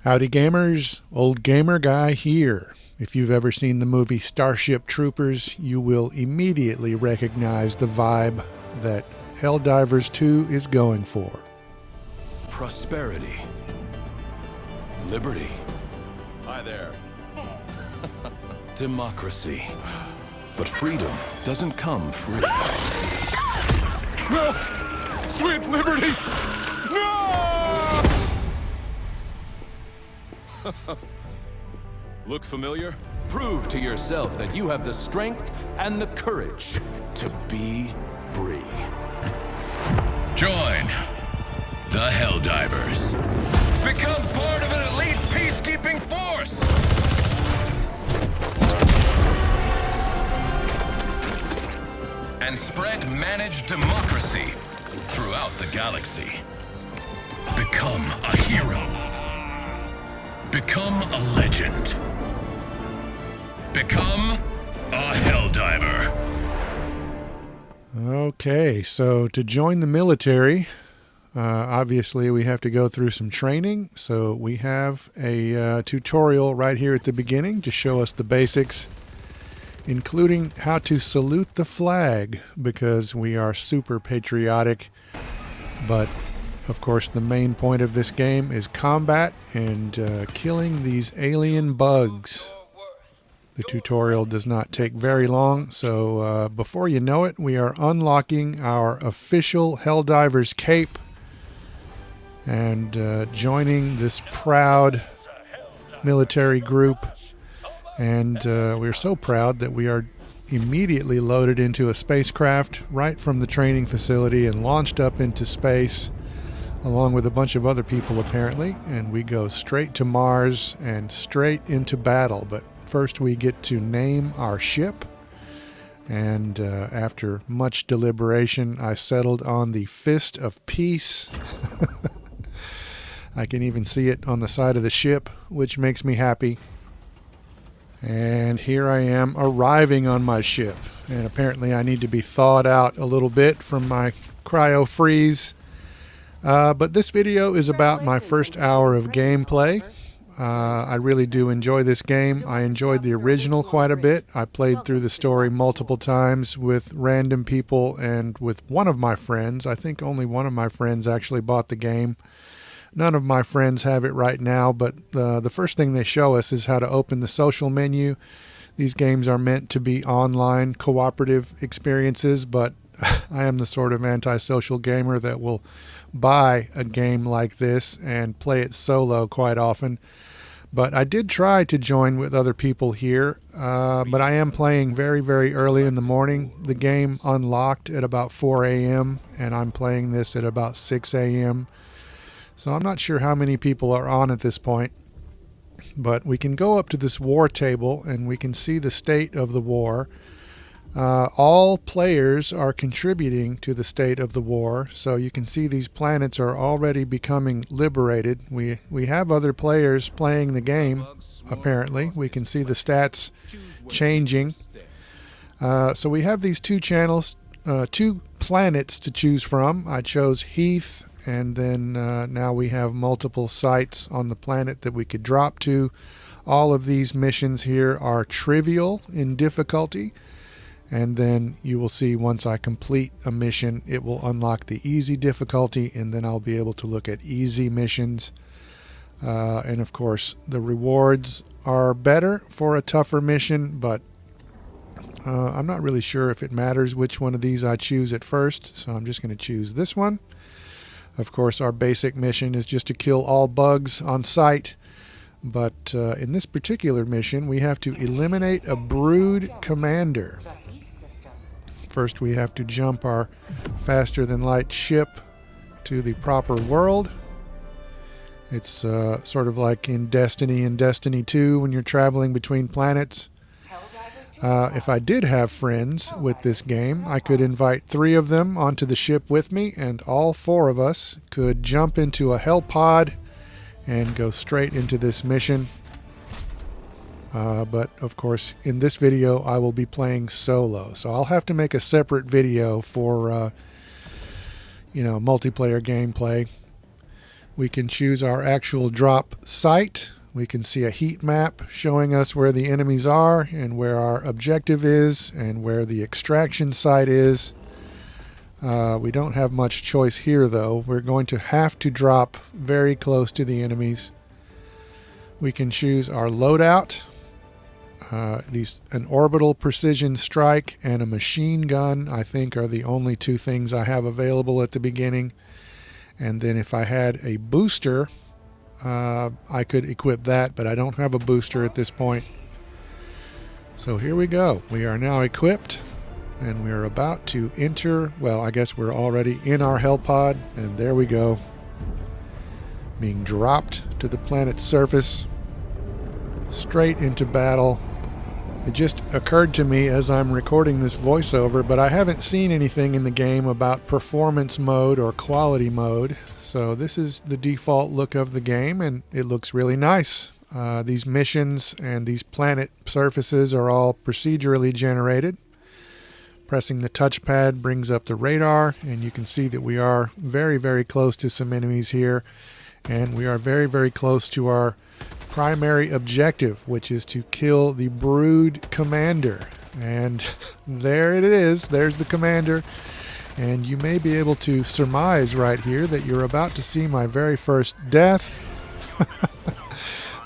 Howdy gamers, Old Gamer Guy here. If you've ever seen the movie Starship Troopers, you will immediately recognize the vibe that Helldivers 2 is going for. Prosperity. Liberty. Hi there. Democracy. But freedom doesn't come free. No! Sweet liberty! No! Look familiar? Prove to yourself that you have the strength and the courage to be free. Join the Helldivers. Become part of an elite peacekeeping force. And spread managed democracy throughout the galaxy. Become a hero. Become a legend. Become a Helldiver. Okay, so to join the military, obviously we have to go through some training. So we have a tutorial right here at the beginning to show us the basics, including how to salute the flag, because we are super patriotic. But of course the main point of this game is combat and killing these alien bugs. The tutorial does not take very long, so before you know it, we are unlocking our official Helldivers cape and joining this proud military group. And we're so proud that we are immediately loaded into a spacecraft right from the training facility and launched up into space along with a bunch of other people apparently, and we go straight to Mars and straight into battle. But first we get to name our ship, and after much deliberation I settled on the Fist of Peace. I can even see it on the side of the ship, which makes me happy. And here I am arriving on my ship, and apparently I need to be thawed out a little bit from my cryo freeze. But this video is about my first hour of gameplay. I really do enjoy this game. I enjoyed the original quite a bit. I played through the story multiple times with random people and with one of my friends. I think only one of my friends actually bought the game. None of my friends have it right now, but the first thing they show us is how to open the social menu. These games are meant to be online cooperative experiences, but I am the sort of antisocial gamer that will buy a game like this and play it solo quite often. But I did try to join with other people here, but I am playing very, very early in the morning. The game unlocked at about 4 a.m. and I'm playing this at about 6 a.m. So I'm not sure how many people are on at this point, but we can go up to this war table and we can see the state of the war. All players are contributing to the state of the war, so you can see these planets are already becoming liberated. We have other players playing the game, apparently. We can see the stats changing. So we have these two channels, two planets to choose from. I chose Heath, and then now we have multiple sites on the planet that we could drop to. All of these missions here are trivial in difficulty. And then you will see once I complete a mission, it will unlock the easy difficulty, and then I'll be able to look at easy missions. And of course, the rewards are better for a tougher mission, but I'm not really sure if it matters which one of these I choose at first, so I'm just going to choose this one. Of course, our basic mission is just to kill all bugs on sight. But in this particular mission, we have to eliminate a brood commander. First, we have to jump our faster-than-light ship to the proper world. It's sort of like in Destiny and Destiny 2 when you're traveling between planets. If I did have friends with this game, I could invite 3 of them onto the ship with me, and all 4 of us could jump into a hell pod and go straight into this mission. But of course, in this video, I will be playing solo, so I'll have to make a separate video for, multiplayer gameplay. We can choose our actual drop site. We can see a heat map showing us where the enemies are and where our objective is and where the extraction site is. We don't have much choice here though. We're going to have to drop very close to the enemies. We can choose our loadout. An orbital precision strike and a machine gun, I think, are the only two things I have available at the beginning. And then if I had a booster, I could equip that, but I don't have a booster at this point. So here we go. We are now equipped, and we are about to enter. Well, I guess we're already in our hell pod, and there we go. Being dropped to the planet's surface, straight into battle. It just occurred to me as I'm recording this voiceover, but I haven't seen anything in the game about performance mode or quality mode. So this is the default look of the game, and it looks really nice. These missions and these planet surfaces are all procedurally generated. Pressing the touchpad brings up the radar, and you can see that we are very, very close to some enemies here. And we are very, very close to our primary objective, which is to kill the Brood Commander. And there it is. There's the Commander. And you may be able to surmise right here that you're about to see my very first death.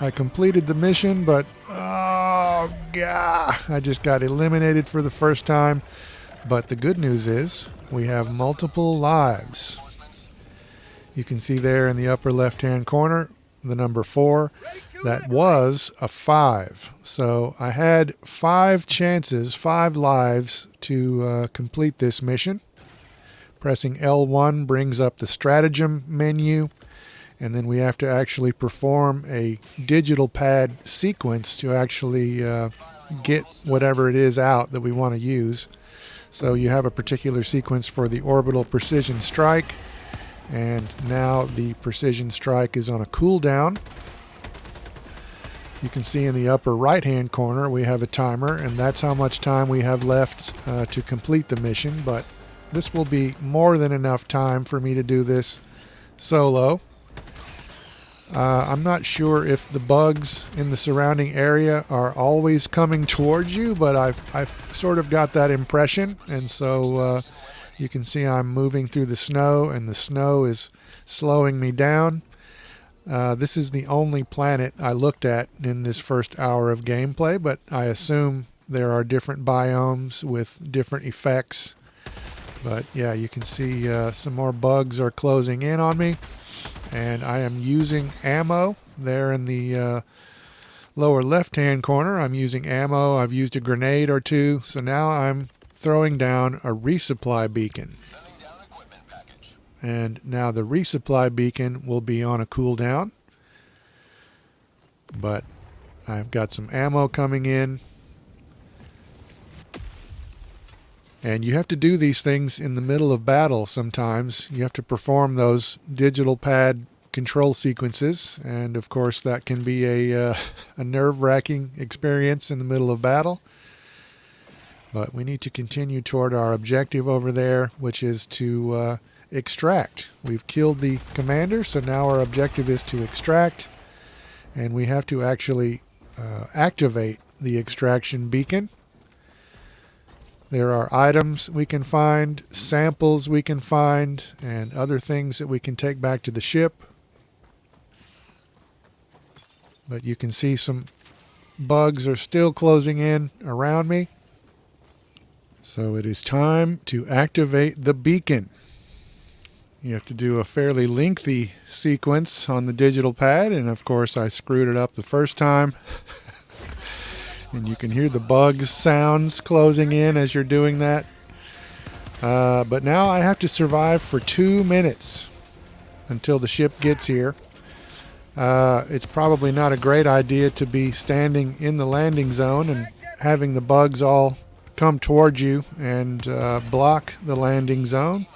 I completed the mission, but oh god, I just got eliminated for the first time. But the good news is we have multiple lives. You can see there in the upper left hand corner the number 4. That was a 5. So I had 5 chances, 5 lives to complete this mission. Pressing L1 brings up the stratagem menu, and then we have to actually perform a digital pad sequence to actually get whatever it is out that we want to use. So you have a particular sequence for the orbital precision strike, and now the precision strike is on a cooldown. You can see in the upper right hand corner we have a timer, and that's how much time we have left to complete the mission, but this will be more than enough time for me to do this solo. I'm not sure if the bugs in the surrounding area are always coming towards you, but I've sort of got that impression, and so you can see I'm moving through the snow, and the snow is slowing me down. This is the only planet I looked at in this first hour of gameplay, but I assume there are different biomes with different effects. But yeah, you can see some more bugs are closing in on me, and I am using ammo there in the lower left hand corner. I'm using ammo. I've used a grenade or two, so now I'm throwing down a resupply beacon. And now the resupply beacon will be on a cooldown. But I've got some ammo coming in. And you have to do these things in the middle of battle sometimes. You have to perform those digital pad control sequences. And of course that can be a nerve-wracking experience in the middle of battle. But we need to continue toward our objective over there, which is to extract. We've killed the commander, so now our objective is to extract, and we have to actually activate the extraction beacon. There are items we can find, samples we can find, and other things that we can take back to the ship. But you can see some bugs are still closing in around me. So it is time to activate the beacon. You have to do a fairly lengthy sequence on the digital pad, and of course I screwed it up the first time. And you can hear the bugs sounds closing in as you're doing that. But now I have to survive for 2 minutes until the ship gets here. It's probably not a great idea to be standing in the landing zone and having the bugs all come towards you and block the landing zone.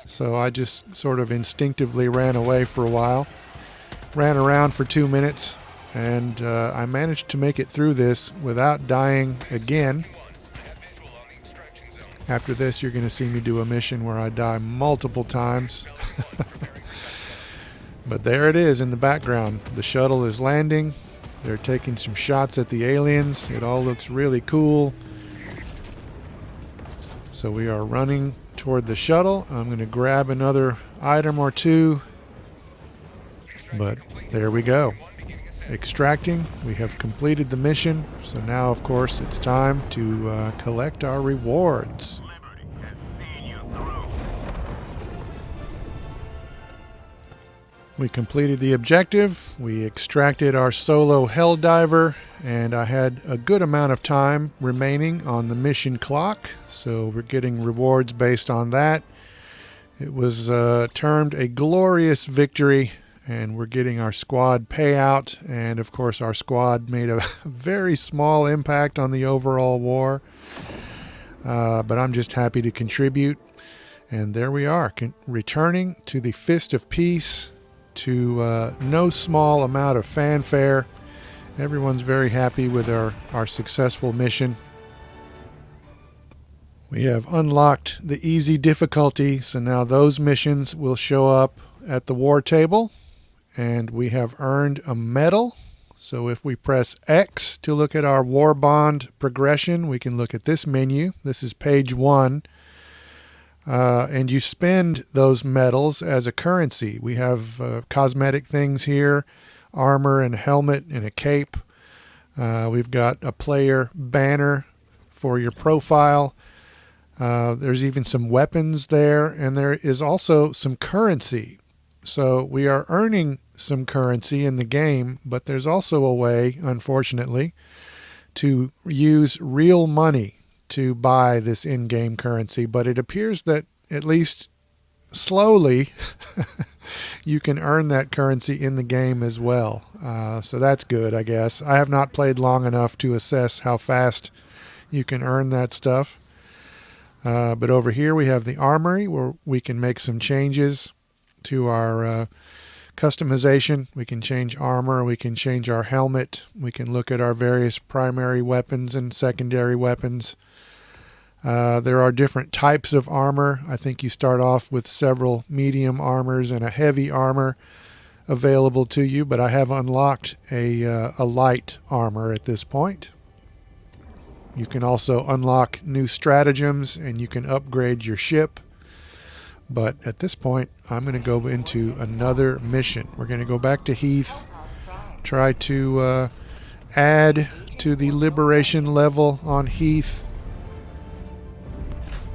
So I just sort of instinctively ran away for a while, ran around for 2 minutes, and I managed to make it through this without dying again. After this, you're going to see me do a mission where I die multiple times. But there it is in the background. The shuttle is landing. They're taking some shots at the aliens. It all looks really cool. So we are running toward the shuttle. I'm going to grab another item or two. But there we go. Extracting. We have completed the mission. So now, of course, it's time to collect our rewards. We completed the objective. We extracted our solo Helldiver, and I had a good amount of time remaining on the mission clock, so we're getting rewards based on that. It was termed a glorious victory, and we're getting our squad payout, and of course our squad made a very small impact on the overall war, but I'm just happy to contribute. And there we are, returning to the Fist of Peace, to no small amount of fanfare. Everyone's very happy with our successful mission. We have unlocked the easy difficulty, so now those missions will show up at the war table, and we have earned a medal. So if we press X to look at our war bond progression, we can look at this menu. This is page 1. And you spend those medals as a currency. We have cosmetic things here, armor and helmet and a cape. We've got a player banner for your profile. There's even some weapons there, and there is also some currency. So we are earning some currency in the game, but there's also a way, unfortunately, to use real money to buy this in-game currency, but it appears that at least slowly you can earn that currency in the game as well. So that's good, I guess. I have not played long enough to assess how fast you can earn that stuff. But over here we have the armory where we can make some changes to our customization. We can change armor, we can change our helmet, we can look at our various primary weapons and secondary weapons. There are different types of armor. I think you start off with several medium armors and a heavy armor available to you, but I have unlocked a light armor at this point. You can also unlock new stratagems, and you can upgrade your ship. But at this point, I'm going to go into another mission. We're going to go back to Heath, try to add to the liberation level on Heath.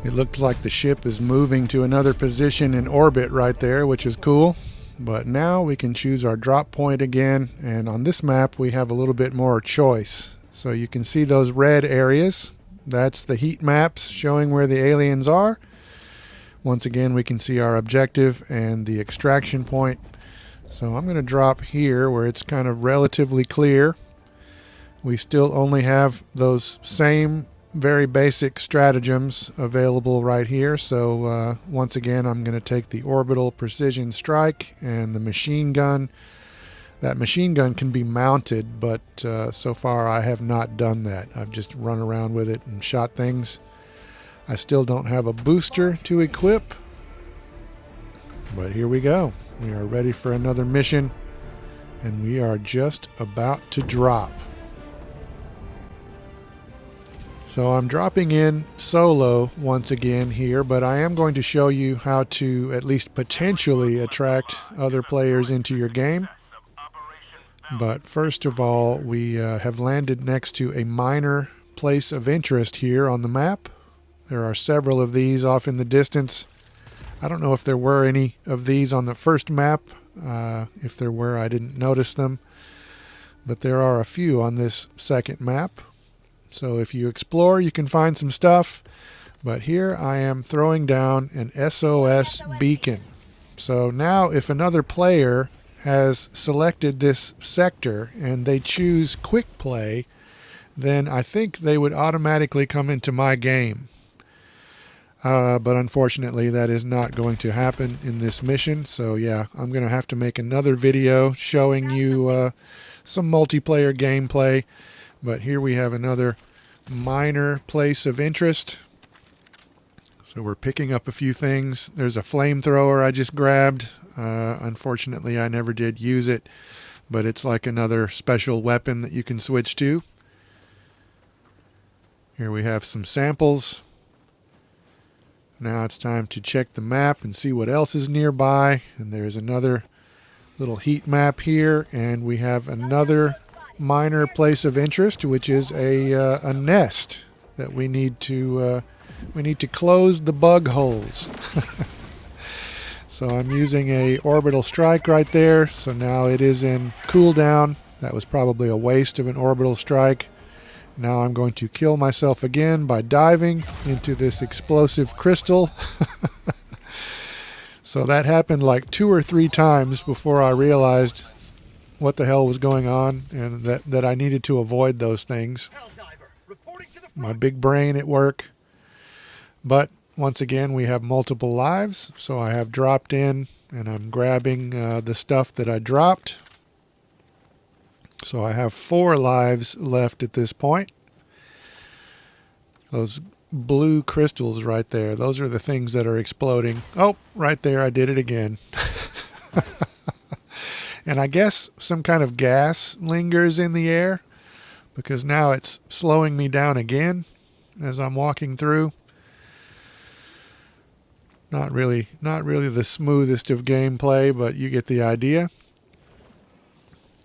It looked like the ship is moving to another position in orbit right there, which is cool. But now we can choose our drop point again, and on this map we have a little bit more choice. So you can see those red areas. That's the heat maps showing where the aliens are. Once again, we can see our objective and the extraction point. So I'm going to drop here where it's kind of relatively clear. We still only have those same very basic stratagems available right here. So once again, I'm going to take the orbital precision strike and the machine gun. That machine gun can be mounted, but so far I have not done that. I've just run around with it and shot things. I still don't have a booster to equip, but here we go. We are ready for another mission, and we are just about to drop. So I'm dropping in solo once again here, but I am going to show you how to at least potentially attract other players into your game. But first of all, we have landed next to a minor place of interest here on the map. There are several of these off in the distance. I don't know if there were any of these on the first map. If there were, I didn't notice them. But there are a few on this second map. So if you explore, you can find some stuff. But here I am throwing down an SOS beacon. So now if another player has selected this sector and they choose quick play, then I think they would automatically come into my game. But unfortunately that is not going to happen in this mission. So yeah, I'm going to have to make another video showing you some multiplayer gameplay. But here we have another minor place of interest. So we're picking up a few things. There's a flamethrower I just grabbed. Unfortunately, I never did use it, but it's like another special weapon that you can switch to. Here we have some samples. Now it's time to check the map and see what else is nearby. And there's another little heat map here, and we have another minor place of interest, which is a nest that we need to close the bug holes. So I'm using a orbital strike right there. So now it is in cooldown. That was probably a waste of an orbital strike. Now I'm going to kill myself again by diving into this explosive crystal. So that happened like 2 or 3 times before I realized what the hell was going on, and that I needed to avoid those things. My big brain at work. But once again, we have multiple lives, so I have dropped in and I'm grabbing the stuff that I dropped. So I have 4 lives left at this point. Those blue crystals right there, those are the things that are exploding. Oh, right there, I did it again. And I guess some kind of gas lingers in the air, because now it's slowing me down again as I'm walking through. Not really the smoothest of gameplay, but you get the idea.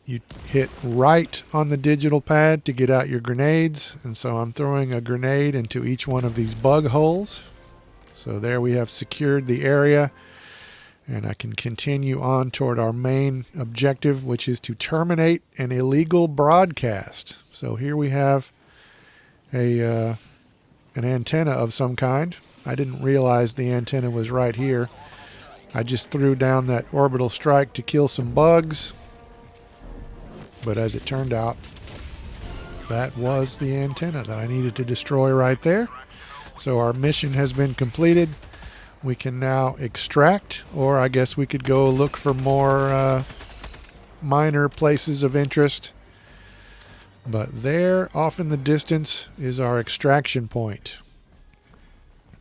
You hit right on the digital pad to get out your grenades, and so I'm throwing a grenade into each one of these bug holes. So there we have secured the area, and I can continue on toward our main objective, which is to terminate an illegal broadcast. So here we have an antenna of some kind. I didn't realize the antenna was right here. I just threw down that orbital strike to kill some bugs. But as it turned out, that was the antenna that I needed to destroy right there. So our mission has been completed. We can now extract, or I guess we could go look for more minor places of interest. But there, off in the distance, is our extraction point.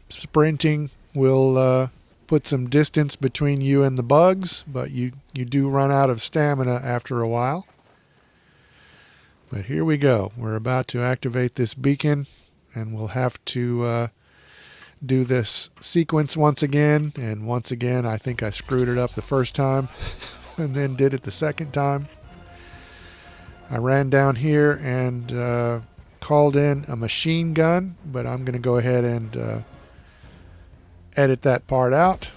Sprinting will put some distance between you and the bugs, but you do run out of stamina after a while. But here we go. We're about to activate this beacon, and we'll have to do this sequence once again. And once again, I think I screwed it up the first time and then did it the second time. I ran down here and called in a machine gun, but I'm going to go ahead and edit that part out.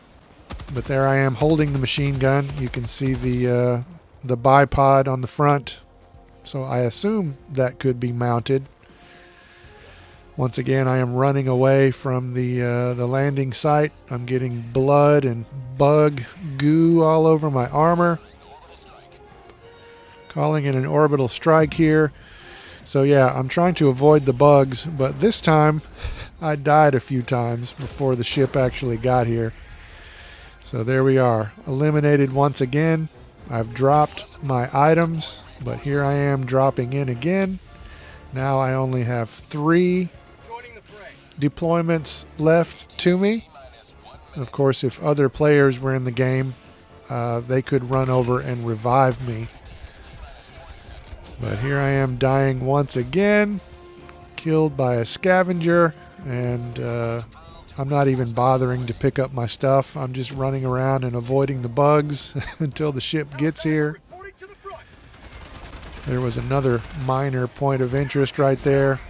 But there I am holding the machine gun. You can see the bipod on the front. So I assume that could be mounted. Once again, I am running away from the landing site. I'm getting blood and bug goo all over my armor. Calling in an orbital strike here. So yeah, I'm trying to avoid the bugs, but this time I died a few times before the ship actually got here. So there we are, eliminated once again. I've dropped my items, but here I am dropping in again. Now I only have 3 deployments left to me. Of course, if other players were in the game, they could run over and revive me. But here I am dying once again, killed by a scavenger, and I'm not even bothering to pick up my stuff. I'm just running around and avoiding the bugs until the ship gets here. There was another minor point of interest right there.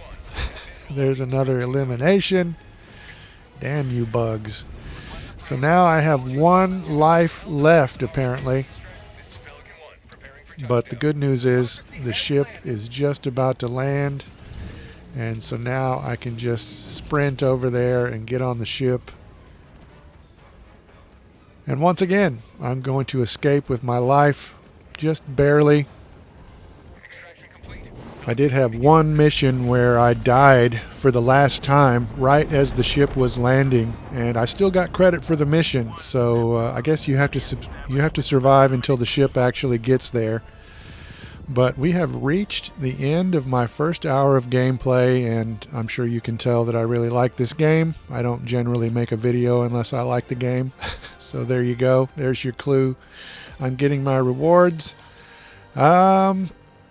There's another elimination. Damn you bugs. So now I have 1 life left apparently. But the good news is the ship is just about to land. And so now I can just sprint over there and get on the ship. And once again, I'm going to escape with my life, just barely. I did have one mission where I died for the last time right as the ship was landing, and I still got credit for the mission. So I guess you have to survive until the ship actually gets there. But we have reached the end of my first hour of gameplay, and I'm sure you can tell that I really like this game. I don't generally make a video unless I like the game. So there you go. There's your clue. I'm getting my rewards.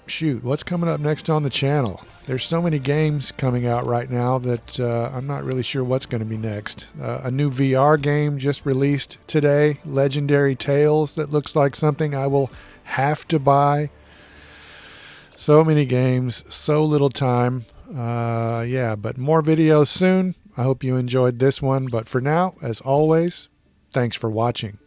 Shoot, what's coming up next on the channel? There's so many games coming out right now that I'm not really sure what's going to be next. A new VR game just released today, Legendary Tales, that looks like something I will have to buy. So many games, so little time. Yeah, but more videos soon. I hope you enjoyed this one. But for now, as always, thanks for watching.